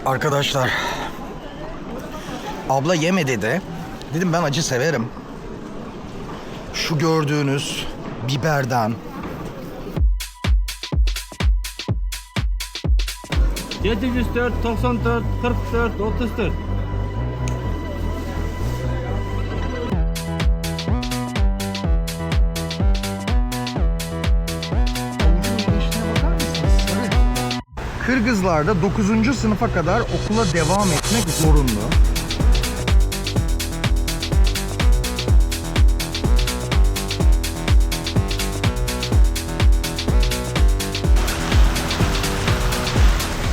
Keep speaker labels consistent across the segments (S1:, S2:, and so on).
S1: Arkadaşlar, abla yeme dedi. Dedim ben acı severim. Şu gördüğünüz biberden.
S2: 704, 94, 44, 34.
S1: Kırgızlarda 9. sınıfa kadar okula devam etmek zorunlu.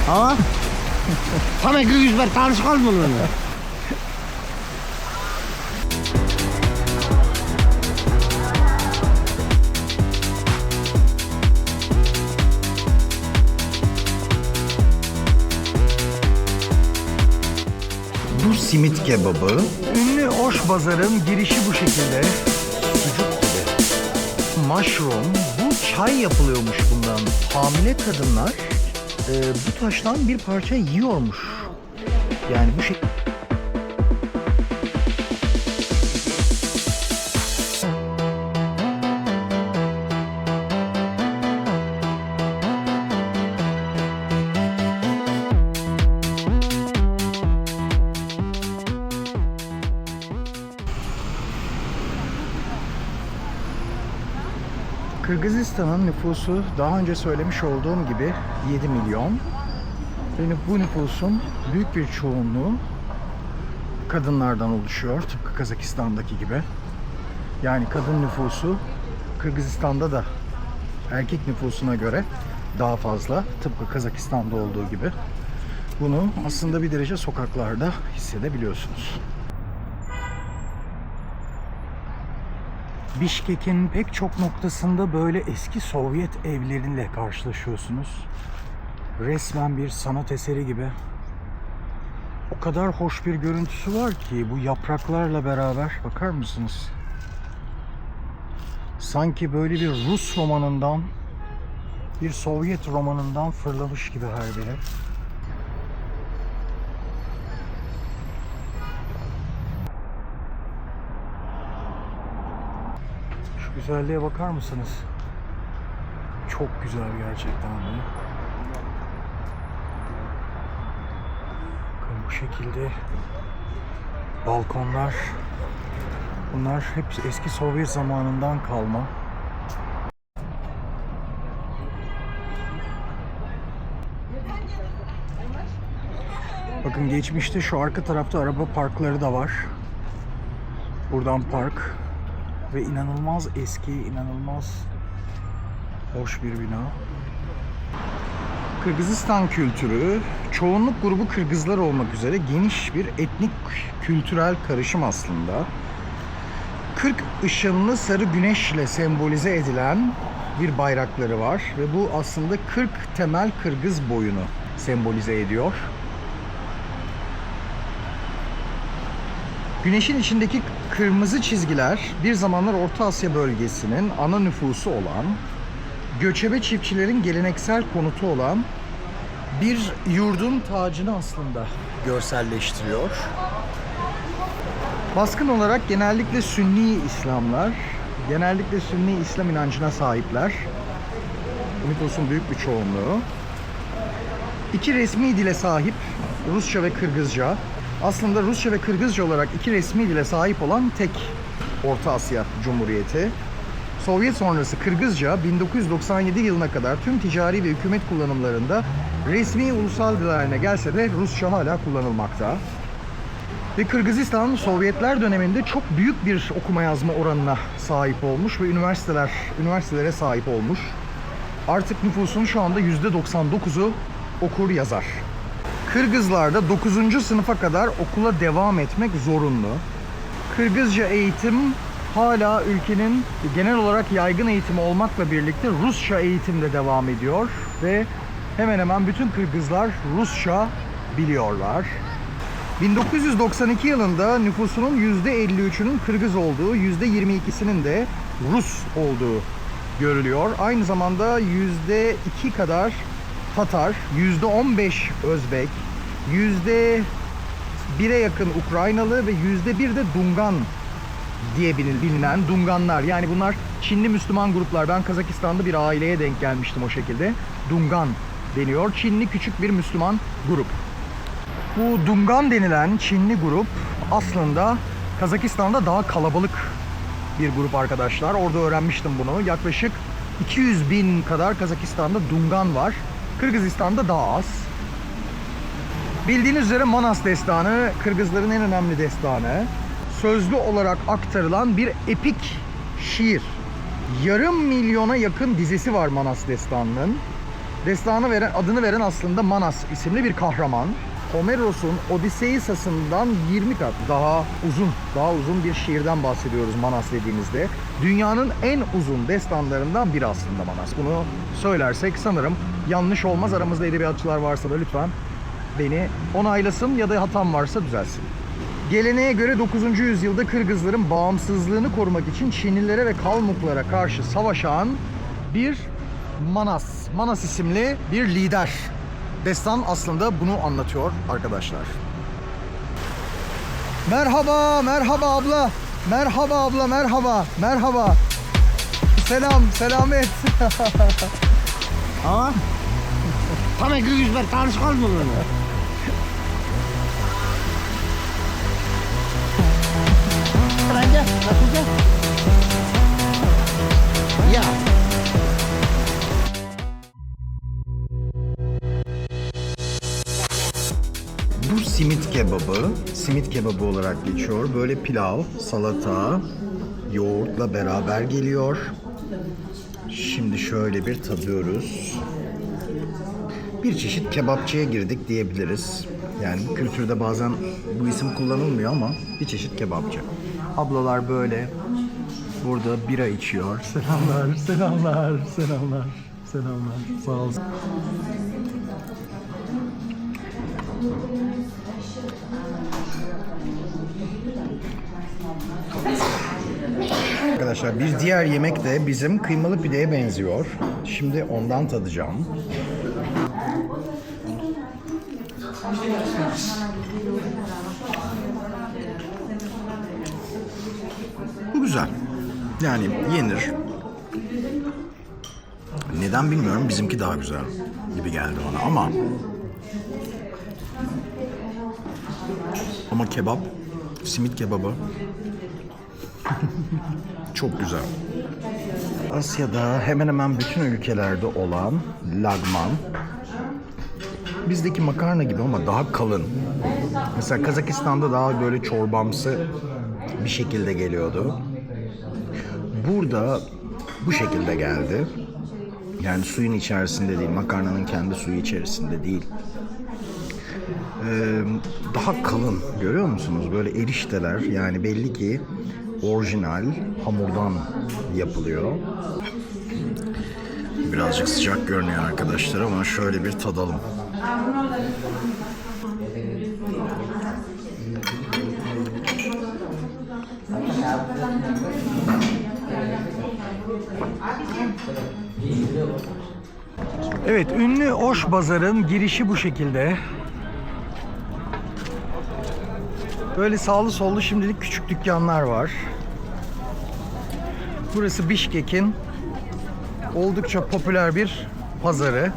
S3: Ama sana Kırgızlar tanış kalmalı mı?
S1: Bu simit kebabı. Ünlü Oşbazar'ın girişi bu şekilde. Sucuk gibi. Mushroom. Bu çay yapılıyormuş bundan. Hamile kadınlar bu taştan bir parça yiyormuş. Yani bu şey. Kırgızistan'ın nüfusu daha önce söylemiş olduğum gibi 7 milyon. Ve bu nüfusun büyük bir çoğunluğu kadınlardan oluşuyor. Tıpkı Kazakistan'daki gibi. Yani kadın nüfusu Kırgızistan'da da erkek nüfusuna göre daha fazla. Tıpkı Kazakistan'da olduğu gibi. Bunu aslında bir derece sokaklarda hissedebiliyorsunuz. Bişkek'in pek çok noktasında böyle eski Sovyet evleriyle karşılaşıyorsunuz. Resmen bir sanat eseri gibi. O kadar hoş bir görüntüsü var ki bu yapraklarla beraber, bakar mısınız? Sanki böyle bir Rus romanından, bir Sovyet romanından fırlamış gibi her biri. Şu güzelliğe bakar mısınız? Çok güzel gerçekten de. Bakın bu şekilde balkonlar. Bunlar hep eski Sovyet zamanından kalma. Bakın geçmişte şu arka tarafta araba parkları da var. Buradan park. Ve inanılmaz eski, inanılmaz hoş bir bina. Kırgızistan kültürü, çoğunluk grubu Kırgızlar olmak üzere geniş bir etnik kültürel karışım aslında. 40 ışınlı sarı güneşle sembolize edilen bir bayrakları var ve bu aslında 40 temel Kırgız boyunu sembolize ediyor. Güneşin içindeki kırmızı çizgiler bir zamanlar Orta Asya bölgesinin ana nüfusu olan, göçebe çiftçilerin geleneksel konutu olan bir yurdun tacını aslında görselleştiriyor. Baskın olarak genellikle Sünni İslamlar, genellikle Sünni İslam inancına sahipler. Nüfusun büyük bir çoğunluğu. İki resmi dile sahip, Rusça ve Kırgızca. Aslında Rusça ve Kırgızca olarak iki resmi dile sahip olan tek Orta Asya Cumhuriyeti. Sovyet sonrası Kırgızca 1997 yılına kadar tüm ticari ve hükümet kullanımlarında resmi ulusal dil haline gelse de Rusça hala kullanılmakta. Ve Kırgızistan Sovyetler döneminde çok büyük bir okuma yazma oranına sahip olmuş ve üniversitelere sahip olmuş. Artık nüfusun şu anda %99'u okur yazar. Kırgızlarda 9. sınıfa kadar okula devam etmek zorunlu. Kırgızca eğitim hala ülkenin genel olarak yaygın eğitimi olmakla birlikte Rusça eğitim de devam ediyor ve hemen hemen bütün Kırgızlar Rusça biliyorlar. 1992 yılında nüfusunun %53'ünün Kırgız olduğu, %22'sinin de Rus olduğu görülüyor. Aynı zamanda %2 kadar Tatar, %15 Özbek, %1'e yakın Ukraynalı ve %1 de Dungan diye bilinen Dunganlar. Yani bunlar Çinli Müslüman gruplar. Ben Kazakistan'da bir aileye denk gelmiştim o şekilde. Dungan deniyor. Çinli küçük bir Müslüman grup. Bu Dungan denilen Çinli grup aslında Kazakistan'da daha kalabalık bir grup arkadaşlar. Orada öğrenmiştim bunu. Yaklaşık 200 bin kadar Kazakistan'da Dungan var. Kırgızistan'da daha az. Bildiğiniz üzere Manas destanı Kırgızların en önemli destanı. Sözlü olarak aktarılan bir epik şiir. Yarım milyona yakın dizesi var Manas destanının. Adını veren aslında Manas isimli bir kahraman. Homeros'un Odysseus'ından 20 kat daha uzun bir şiirden bahsediyoruz Manas dediğimizde. Dünyanın en uzun destanlarından biri aslında Manas. Bunu söylersek sanırım yanlış olmaz. Aramızda edebiyatçılar varsa da lütfen beni onaylasın ya da hatam varsa düzelsin. Geleneğe göre 9. yüzyılda Kırgızların bağımsızlığını korumak için Çinlilere ve Kalmuklara karşı savaşan bir Manas isimli bir lider. Destan aslında bunu anlatıyor arkadaşlar. Merhaba abla. Merhaba abla, merhaba. Selamet.
S3: Ama tam 200 ver tanışkan mı lan? Bence nasıldı? Ya.
S1: Bu simit kebabı olarak geçiyor. Böyle pilav, salata, yoğurtla beraber geliyor. Şimdi şöyle bir tadıyoruz. Bir çeşit kebapçıya girdik diyebiliriz. Yani kültürde bazen bu isim kullanılmıyor ama bir çeşit kebapçı. Ablalar böyle burada bira içiyor. Selamlar. Sağ olsun. Arkadaşlar bir diğer yemek de bizim kıymalı pideye benziyor. Şimdi ondan tadacağım. Bu güzel. Yani yenir. Neden bilmiyorum, bizimki daha güzel gibi geldi bana ama kebap, simit kebabı çok güzel. Asya'da hemen hemen bütün ülkelerde olan lagman, bizdeki makarna gibi ama daha kalın. Mesela Kazakistan'da daha böyle çorbamsı bir şekilde geliyordu. Burada bu şekilde geldi. Yani suyun içerisinde değil, makarnanın kendi suyu içerisinde değil. Daha kalın, görüyor musunuz? Böyle erişteler, yani belli ki orijinal hamurdan yapılıyor. Birazcık sıcak görünüyor arkadaşlar ama şöyle bir tadalım. Evet, ünlü Oş Bazar'ın girişi bu şekilde. Böyle sağlı sollu şimdilik küçük dükkanlar var. Burası Bişkek'in oldukça popüler bir pazarı.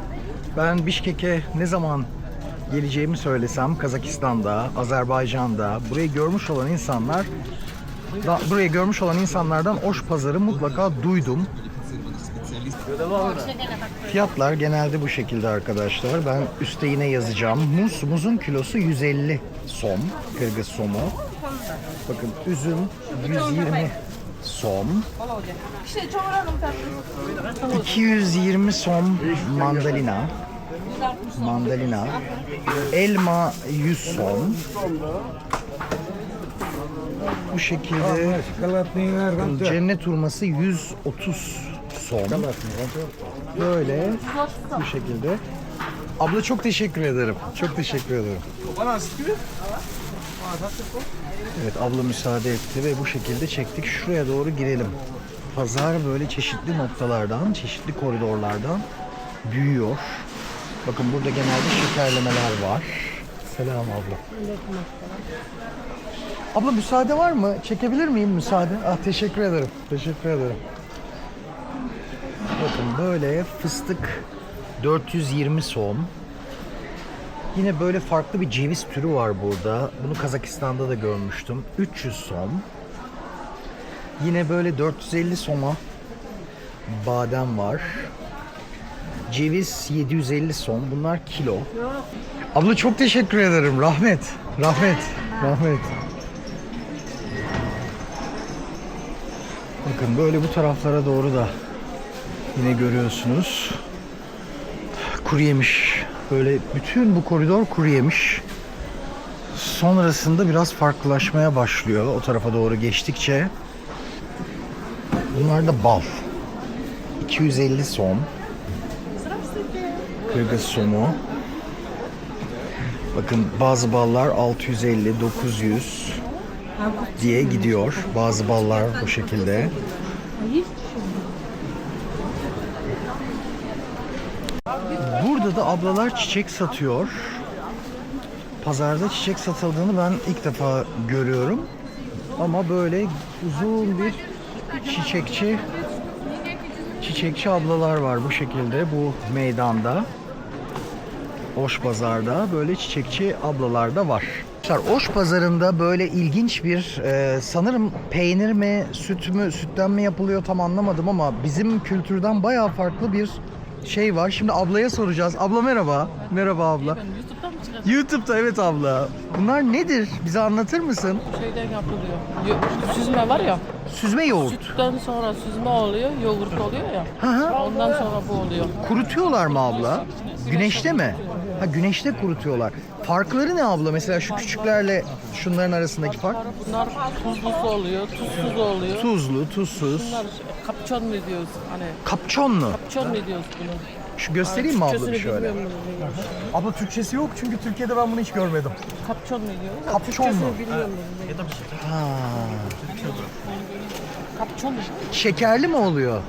S1: Ben Bişkek'e ne zaman geleceğimi söylesem, Kazakistan'da, Azerbaycan'da burayı görmüş olan insanlardan Oş Pazarı mutlaka duydum. Fiyatlar genelde bu şekilde arkadaşlar. Ben üstte yine yazacağım. Muzun kilosu 150 som, Kırgız somu. Bakın üzüm 120 som. 220 som mandalina. Elma 100 som. Bu şekilde cennet hurması 130 som. Böyle bu şekilde. Abla çok teşekkür ederim. Çok teşekkür ederim. Evet, abla müsaade etti ve bu şekilde çektik. Şuraya doğru girelim. Pazar böyle çeşitli noktalardan, çeşitli koridorlardan büyüyor. Bakın burada genelde şekerlemeler var. Selam abla. Abla müsaade var mı? Çekebilir miyim müsaade? Ah, teşekkür ederim. Teşekkür ederim. Bakın böyle fıstık 420 som. Yine böyle farklı bir ceviz türü var burada. Bunu Kazakistan'da da görmüştüm. 300 som. Yine böyle 450 soma badem var. Ceviz 750 som. Bunlar kilo. Abla çok teşekkür ederim. Rahmet. Rahmet. Rahmet. Bakın böyle bu taraflara doğru da yine görüyorsunuz. Kuru yemiş. Böyle bütün bu koridor kuru yemiş. Sonrasında biraz farklılaşmaya başlıyor o tarafa doğru geçtikçe. Bunlar da bal. 250 som. Kırgız somu. Bakın bazı ballar 650, 900 diye gidiyor. Bazı ballar bu şekilde. Burada da ablalar çiçek satıyor. Pazarda çiçek satıldığını ben ilk defa görüyorum. Ama böyle uzun bir çiçekçi ablalar var bu şekilde bu meydanda. Oş pazarda böyle çiçekçi ablalar da var. Oş pazarında böyle ilginç bir sanırım peynir mi sütten mi yapılıyor tam anlamadım ama bizim kültürden bayağı farklı bir şey var. Şimdi ablaya soracağız. Abla merhaba. Merhaba abla.
S4: YouTube'dan mı çıkardın?
S1: YouTube'da evet abla. Bunlar nedir? Bize anlatır mısın?
S4: Şeyden yapılıyor. Süzme var ya.
S1: Süzme yoğurt.
S4: Sütten sonra süzme oluyor, yoğurt oluyor ya.
S1: Hı hı.
S4: Ondan sonra bu oluyor.
S1: Kurutuyorlar mı abla? Güneşte mi? Ha, güneşte kurutuyorlar. Farkları ne abla? Mesela şu küçüklerle şunların arasındaki fark?
S4: Bunlar tuzlusu oluyor, tuzsuz oluyor.
S1: Tuzlu, tuzsuz.
S4: Bunlar kapçon mu diyoruz? Hani
S1: Kapçonlu.
S4: kapçon mu diyoruz bunu?
S1: Şu göstereyim mi abla bir
S4: Türkçesini
S1: şöyle?
S4: bilmiyorum bunu.
S1: Abla Türkçesi yok çünkü Türkiye'de ben bunu hiç görmedim.
S4: Kapçon mu diyoruz?
S1: Kapçon mu?
S4: Türkçesini bilmiyorum bunu.
S1: Ha.
S4: Kapçon mu?
S1: Şekerli mi oluyor?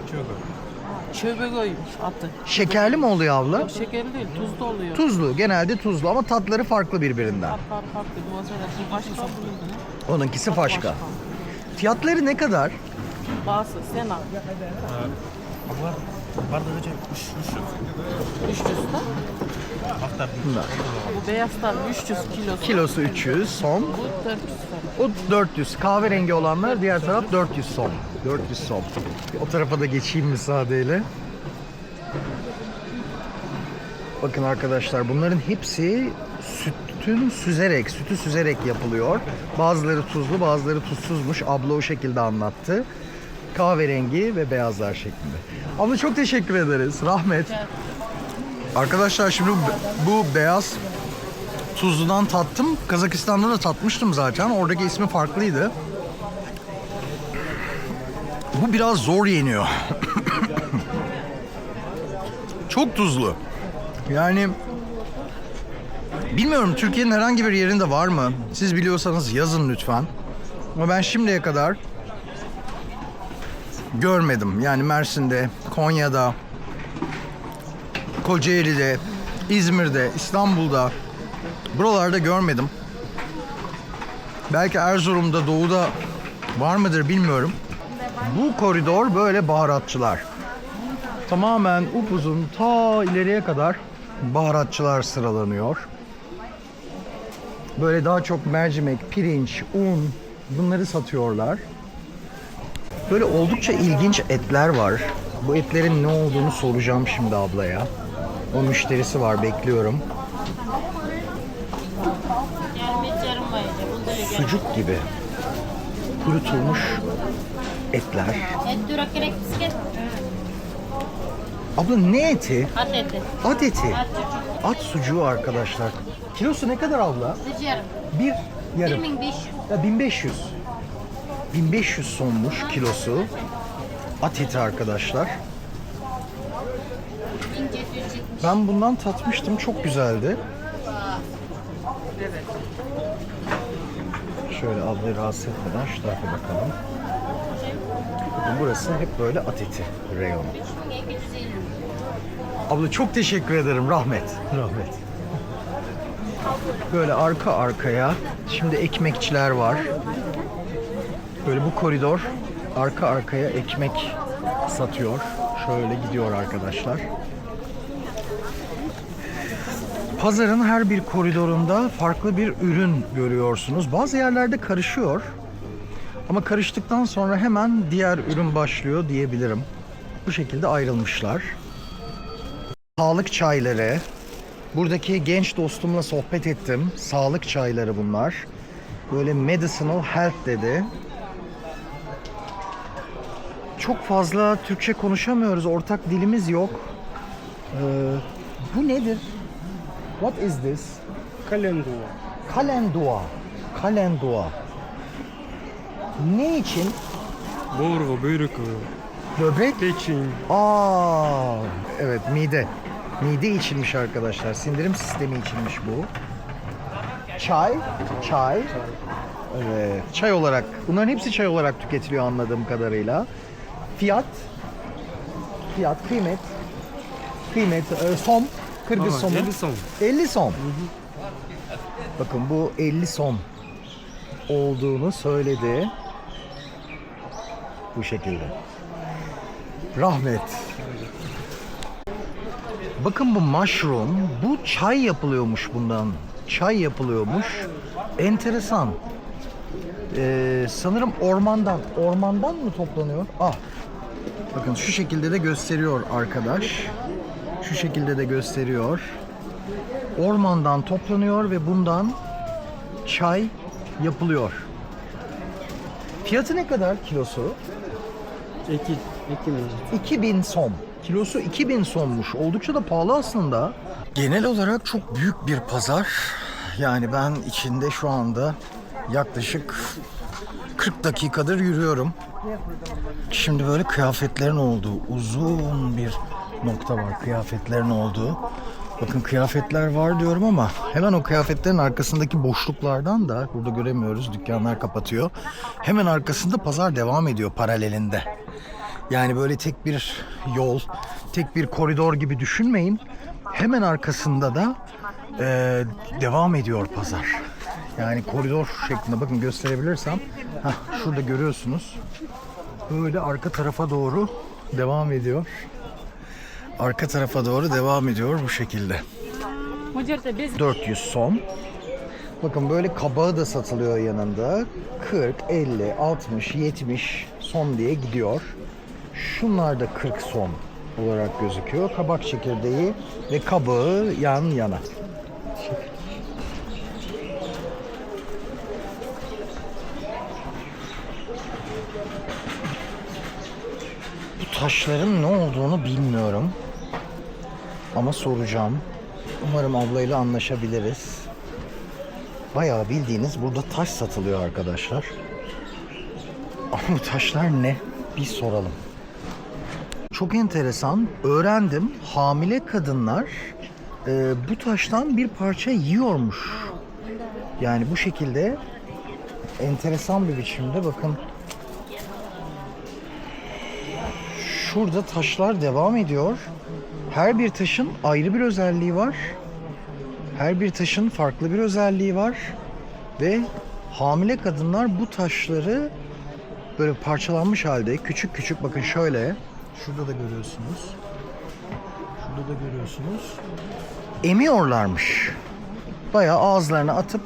S4: Çöbe koymuş atı.
S1: Şekerli mi oluyor abla?
S4: Yok şekerli değil, tuzlu oluyor.
S1: Tuzlu, genelde tuzlu ama tatları farklı birbirinden.
S4: Tatlar farklı. Bu mesela bu başka bunun.
S1: Onunkisi başka. Fiyatları ne kadar?
S4: Bazı sena.
S2: Bardakçı
S4: 300 da.
S1: Bunlar.
S4: Bu beyazlar 300 kilosu.
S1: Kilosu 300, som.
S4: Bu 400 lira.
S1: O 400. Kahverengi olanlar diğer taraf 400 som. 400 som. O tarafa da geçeyim müsaadeyle. Bakın arkadaşlar bunların hepsi sütü süzerek yapılıyor. Bazıları tuzlu, bazıları tuzsuzmuş. Abla o şekilde anlattı. Kahverengi ve beyazlar şeklinde. Abla çok teşekkür ederiz. Rahmet. Arkadaşlar şimdi bu beyaz tuzludan tattım. Kazakistan'da da tatmıştım zaten. Oradaki ismi farklıydı. Bu biraz zor yeniyor. Çok tuzlu. Yani bilmiyorum Türkiye'nin herhangi bir yerinde var mı? Siz biliyorsanız yazın lütfen. Ama ben şimdiye kadar görmedim. Yani Mersin'de, Konya'da, Kocaeli'de, İzmir'de, İstanbul'da buralarda görmedim. Belki Erzurum'da, Doğu'da var mıdır bilmiyorum. Bu koridor böyle baharatçılar. Tamamen upuzun ta ileriye kadar baharatçılar sıralanıyor. Böyle daha çok mercimek, pirinç, un bunları satıyorlar. Böyle oldukça ilginç etler var. Bu etlerin ne olduğunu soracağım şimdi ablaya. O müşterisi var, bekliyorum. Sucuk gibi kurutulmuş etler. Abla ne eti?
S5: At eti.
S1: At eti.
S5: At sucuk.
S1: At sucuğu arkadaşlar. Kilosu ne kadar abla?
S5: Yarım.
S1: Bir yarım.
S5: 1500.
S1: Ya 1500. 1500 sonmuş kilosu. At eti arkadaşlar.
S5: 1770.
S1: Ben bundan tatmıştım. Çok güzeldi. Şöyle ablayı rahatsız etmeden şu tarafa bakalım. Bakın burası hep böyle at eti reyonu.
S5: 1750.
S1: Abla çok teşekkür ederim. Rahmet. Rahmet. Böyle arka arkaya. Şimdi ekmekçiler var. Böyle bu koridor arka arkaya ekmek satıyor. Şöyle gidiyor arkadaşlar. Pazarın her bir koridorunda farklı bir ürün görüyorsunuz. Bazı yerlerde karışıyor. Ama karıştıktan sonra hemen diğer ürün başlıyor diyebilirim. Bu şekilde ayrılmışlar. Sağlık çayları. Buradaki genç dostumla sohbet ettim. Sağlık çayları bunlar. Böyle medicinal health dedi. Çok fazla Türkçe konuşamıyoruz. Ortak dilimiz yok. Bu nedir? What is this?
S3: Kalendula.
S1: Kalendua. Kalendua. Ne için?
S3: Boğurgu, buyruk,
S1: Böbrek.
S3: peçin.
S1: Aa, evet mide. Mide içilmiş arkadaşlar. Sindirim sistemi içilmiş bu. Çay. Çay. Evet. Çay olarak. Bunların hepsi çay olarak tüketiliyor anladığım kadarıyla. Fiyat. Fiyat, kıymet. Kıymet, som. Kırgız
S3: Aa,
S1: somu.
S3: 50 som.
S1: 50 som. Bakın bu 50 som olduğunu söyledi. Bu şekilde. Rahmet. Bakın bu mushroom, bu çay yapılıyormuş bundan. Çay yapılıyormuş. Enteresan. Sanırım ormandan mı toplanıyor? Ah. Bakın şu şekilde de gösteriyor arkadaş. Şu şekilde de gösteriyor. Ormandan toplanıyor ve bundan çay yapılıyor. Fiyatı ne kadar kilosu? 2000 som. Kilosu 2000 sommuş. Oldukça da pahalı aslında. Genel olarak çok büyük bir pazar. Yani ben içinde şu anda yaklaşık 40 dakikadır yürüyorum. Şimdi böyle kıyafetlerin olduğu uzun bir nokta var. Kıyafetlerin olduğu. Bakın kıyafetler var diyorum ama hemen o kıyafetlerin arkasındaki boşluklardan da burada göremiyoruz. Dükkanlar kapatıyor. Hemen arkasında pazar devam ediyor paralelinde. Yani böyle tek bir yol, tek bir koridor gibi düşünmeyin. Hemen arkasında da devam ediyor pazar. Yani koridor şeklinde bakın gösterebilirsem. Şurada görüyorsunuz. Böyle arka tarafa doğru devam ediyor. Arka tarafa doğru devam ediyor bu şekilde. 400 som. Bakın böyle kabağı da satılıyor yanında. 40, 50, 60, 70 som diye gidiyor. Şunlar da 40 som olarak gözüküyor. Kabak çekirdeği ve kabağı yan yana. Bu taşların ne olduğunu bilmiyorum. Ama soracağım. Umarım ablayla anlaşabiliriz. Bayağı bildiğiniz burada taş satılıyor arkadaşlar. Ama bu taşlar ne? Bir soralım. Çok enteresan. Öğrendim. Hamile kadınlar bu taştan bir parça yiyormuş. Yani bu şekilde enteresan bir biçimde bakın. Şurada taşlar devam ediyor. Her bir taşın ayrı bir özelliği var. Her bir taşın farklı bir özelliği var. Ve hamile kadınlar bu taşları böyle parçalanmış halde küçük küçük bakın şöyle. Şurada da görüyorsunuz. Şurada da görüyorsunuz. Emiyorlarmış. Bayağı ağızlarına atıp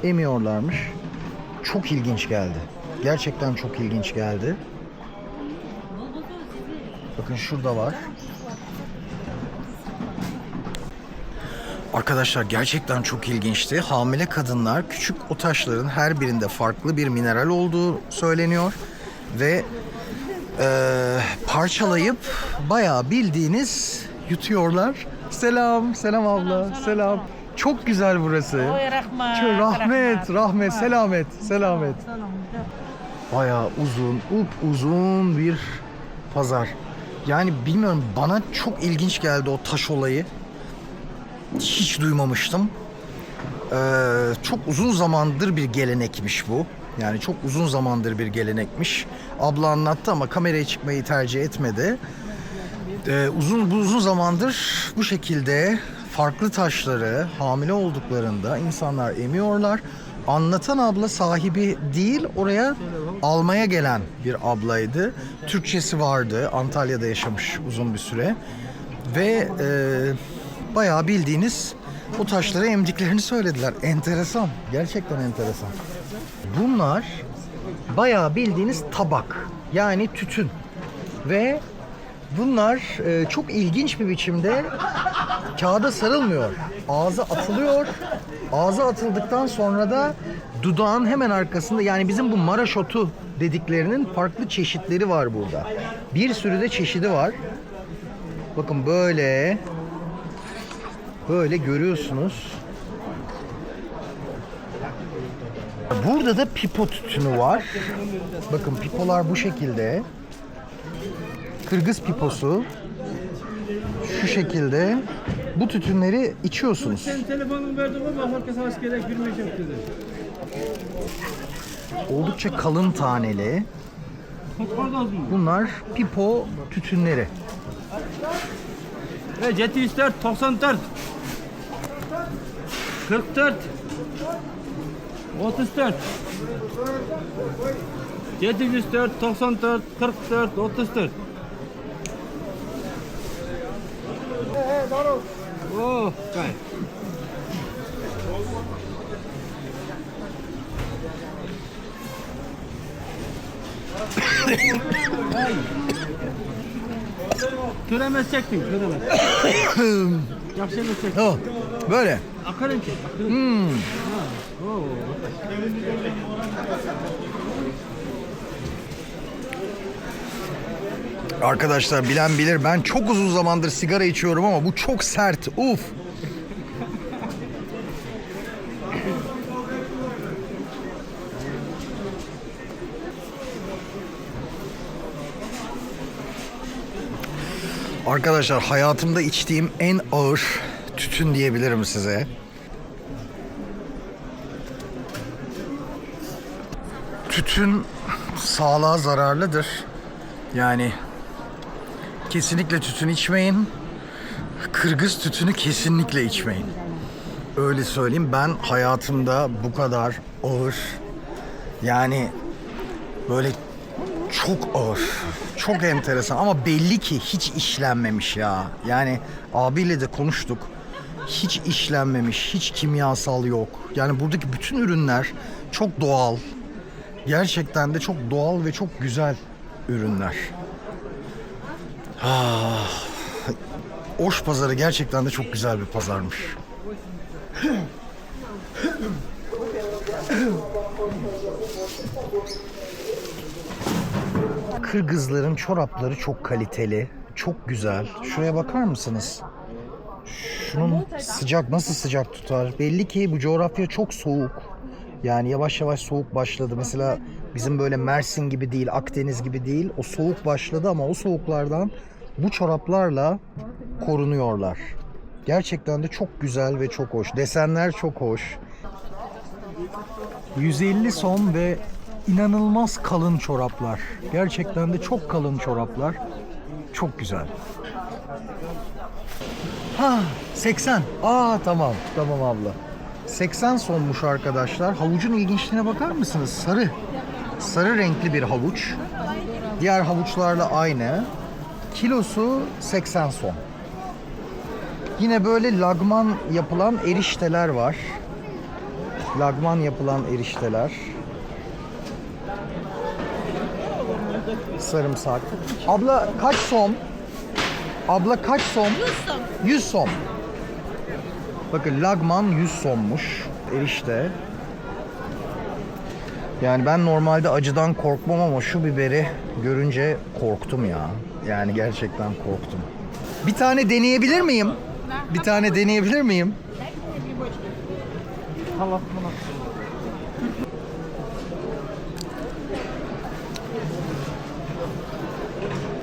S1: emiyorlarmış. Çok ilginç geldi. Gerçekten çok ilginç geldi. Bakın şurada var. Arkadaşlar gerçekten çok ilginçti. Hamile kadınlar küçük o taşların her birinde farklı bir mineral olduğu söyleniyor. Ve parçalayıp bayağı bildiğiniz yutuyorlar. Selam, selam abla, selam. Çok güzel burası. Rahmet, selamet. Bayağı uzun bir pazar. Yani bilmiyorum bana çok ilginç geldi o taş olayı. Hiç duymamıştım. Çok uzun zamandır bir gelenekmiş bu. Yani çok uzun zamandır bir gelenekmiş. Abla anlattı ama kameraya çıkmayı tercih etmedi. Uzun zamandır bu şekilde farklı taşları hamile olduklarında insanlar emiyorlar. Anlatan abla sahibi değil, oraya almaya gelen bir ablaydı. Türkçesi vardı, Antalya'da yaşamış uzun bir süre. Ve bayağı bildiğiniz o taşları emdiklerini söylediler. Enteresan, gerçekten enteresan. Bunlar bayağı bildiğiniz tabak, yani tütün. Ve bunlar çok ilginç bir biçimde kağıda sarılmıyor. Ağza atılıyor. Ağza atıldıktan sonra da dudağın hemen arkasında, yani bizim bu Maraş otu dediklerinin farklı çeşitleri var burada. Bir sürü de çeşidi var. Bakın böyle görüyorsunuz. Burada da pipo tütünü var. Bakın pipolar bu şekilde. Kırgız piposu. Şu şekilde. Bu tütünleri içiyorsunuz.
S2: Sen telefonumu verdin ama herkes askere girmeyecek dedi.
S1: Oldukça kalın taneli.
S2: Pardon mu?
S1: Bunlar pipo tütünleri.
S2: Ve 704 94 44 34 704 94 44 34. Oh, geil. Göremezsektin, göremez. Yapışamazsektin.
S1: Oh, böyle.
S2: Akarın ki, akarın. Oh.
S1: Arkadaşlar bilen bilir, ben çok uzun zamandır sigara içiyorum ama bu çok sert. Uf. Arkadaşlar hayatımda içtiğim en ağır tütün diyebilirim size. Tütün sağlığa zararlıdır. Yani kesinlikle tütün içmeyin. Kırgız tütünü kesinlikle içmeyin. Öyle söyleyeyim, ben hayatımda bu kadar ağır, yani böyle çok ağır, çok enteresan ama belli ki hiç işlenmemiş ya. Yani abiyle de konuştuk. Hiç işlenmemiş, hiç kimyasal yok. Yani buradaki bütün ürünler çok doğal. Gerçekten de çok doğal ve çok güzel ürünler. Oş pazarı gerçekten de çok güzel bir pazarmış. Kırgızların çorapları çok kaliteli, çok güzel. Şuraya bakar mısınız? Şunun sıcak, nasıl sıcak tutar? Belli ki bu coğrafya çok soğuk. Yani yavaş yavaş soğuk başladı. Mesela bizim böyle Mersin gibi değil, Akdeniz gibi değil. O soğuk başladı ama o soğuklardan bu çoraplarla korunuyorlar. Gerçekten de çok güzel ve çok hoş. Desenler çok hoş. 150 som ve inanılmaz kalın çoraplar. Gerçekten de çok kalın çoraplar. Çok güzel. 80. Tamam. Tamam abla. 80 sonmuş arkadaşlar. Havucun ilginçliğine bakar mısınız? Sarı. Sarı renkli bir havuç. Diğer havuçlarla aynı. Kilosu 80 son. Yine böyle lagman yapılan erişteler var. Lagman yapılan erişteler. Sarımsak. Abla kaç som? Abla kaç som? 100 som. 100 som. Bakın lagman 100 sommuş erişte. Yani ben normalde acıdan korkmam ama şu biberi görünce korktum ya. Yani gerçekten korktum. Bir tane deneyebilir miyim? Bir tane deneyebilir miyim?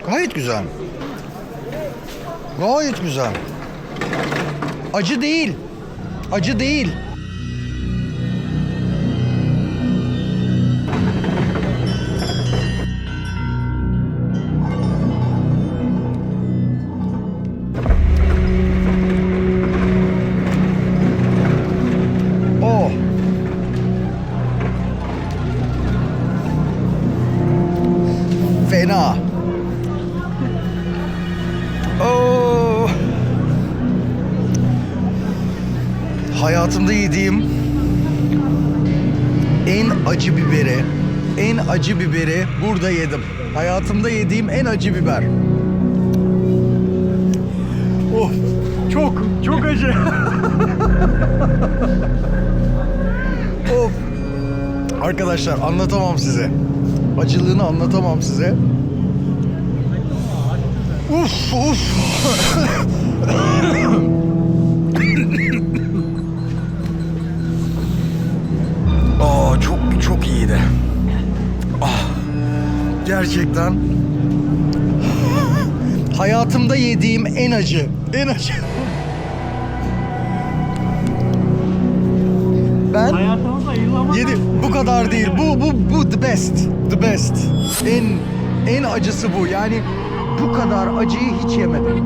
S1: Gayet güzel. Gayet güzel. Acı değil. Acı değil. Hayatımda yediğim en acı biberi burada yedim. Hayatımda yediğim en acı biber. Of, çok acı. Of. Arkadaşlar anlatamam size. Acılığını anlatamam size. Uf. Aa, çok iyiydi. Ah, gerçekten hayatımda yediğim en acı. Ben
S2: Hayatımızda yıllama.
S1: bu kadar değil. Bu the best. En acısı bu. Yani bu kadar acıyı hiç yemedim.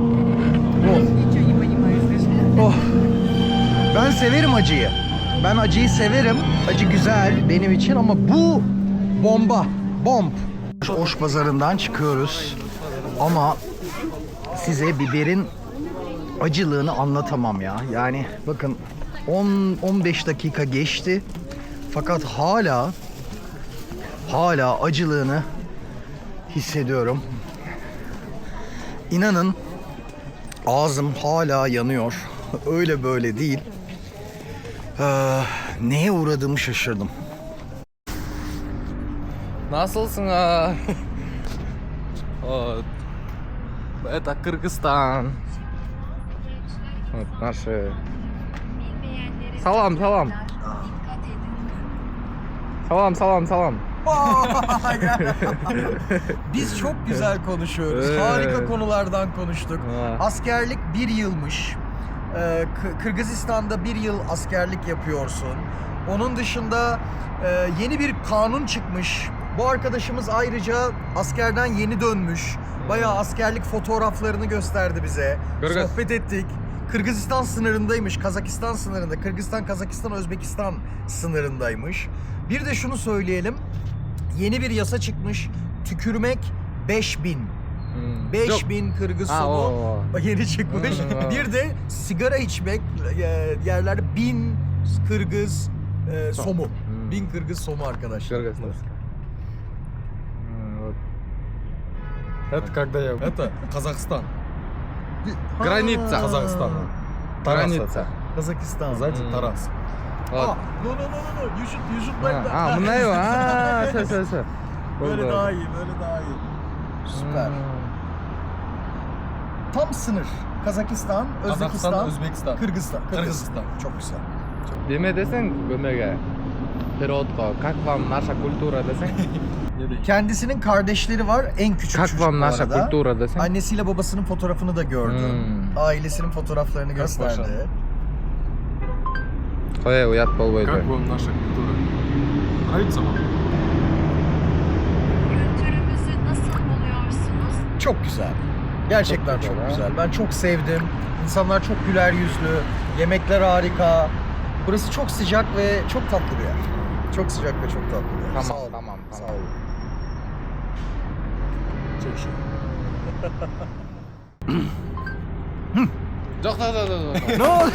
S1: Oh. Ben severim acıyı. Ben acıyı severim. Acı güzel benim için ama bu bomb. Oş pazarından çıkıyoruz. Ama size biberin acılığını anlatamam ya. Yani bakın 10-15 dakika geçti. Fakat hala acılığını hissediyorum. İnanın ağzım hala yanıyor. Öyle böyle değil. Neye uğradığımı şaşırdım.
S5: Nasılsın? Это Кыргызстан. Вот наши. Salam. Salam.
S1: Biz çok güzel konuşuyoruz. Harika konulardan konuştuk. Askerlik 1 yılmış. Kırgızistan'da 1 yıl askerlik yapıyorsun. Onun dışında yeni bir kanun çıkmış. Bu arkadaşımız ayrıca askerden yeni dönmüş. Bayağı askerlik fotoğraflarını gösterdi bize.
S5: Kırgız.
S1: Sohbet ettik. Kırgızistan sınırındaymış. Kazakistan sınırında. Kırgızistan, Kazakistan, Özbekistan sınırındaymış. Bir de şunu söyleyelim. Yeni bir yasa çıkmış. Tükürmek 5000. 5000 Kırgız somu yeni çıkmış. Bir de sigara içmek yerlerde 1000 Kırgız somu. 1000 Kırgız somu arkadaşlar.
S5: Это когда я...
S3: Это Казахстан.
S5: Граница.
S3: Казахстан.
S5: Граница.
S1: Kazakistan.
S3: Знаете, Тарас.
S1: No. You should like that.
S5: Bunlar var. Söyle.
S1: Böyle daha iyi. Süper. Tam sınır. Kazakistan, Özbekistan,
S3: Казахстан, Özbekistan.
S1: Kırgızistan. Çok güzel.
S5: Деме десең, көмеге. Переводқа. Как вам наша культура десең?
S1: Kendisinin kardeşleri var. En küçük
S5: Как
S1: çocuk
S5: вам
S1: bu
S5: наша
S1: arada.
S5: культура десең?
S1: Annesiyle babasının fotoğrafını da gördüm. Ailesinin fotoğraflarını gösterdi.
S5: Қалай ұят болбайды?
S3: Как вам наша культура? Нравится вам?
S6: Kültürümüzü nasıl buluyorsunuz?
S1: Çok güzel. Gerçekten çok güzel. Ben çok sevdim. İnsanlar çok güler yüzlü. Yemekler harika. Burası çok sıcak ve çok tatlı bir yer. Çok sıcak ve çok tatlı bir yer.
S5: Tamam,
S1: Sağ olun.
S5: tamam.
S1: Sağ olun. Çok şey.
S5: Жоқ.
S1: Ne oldu?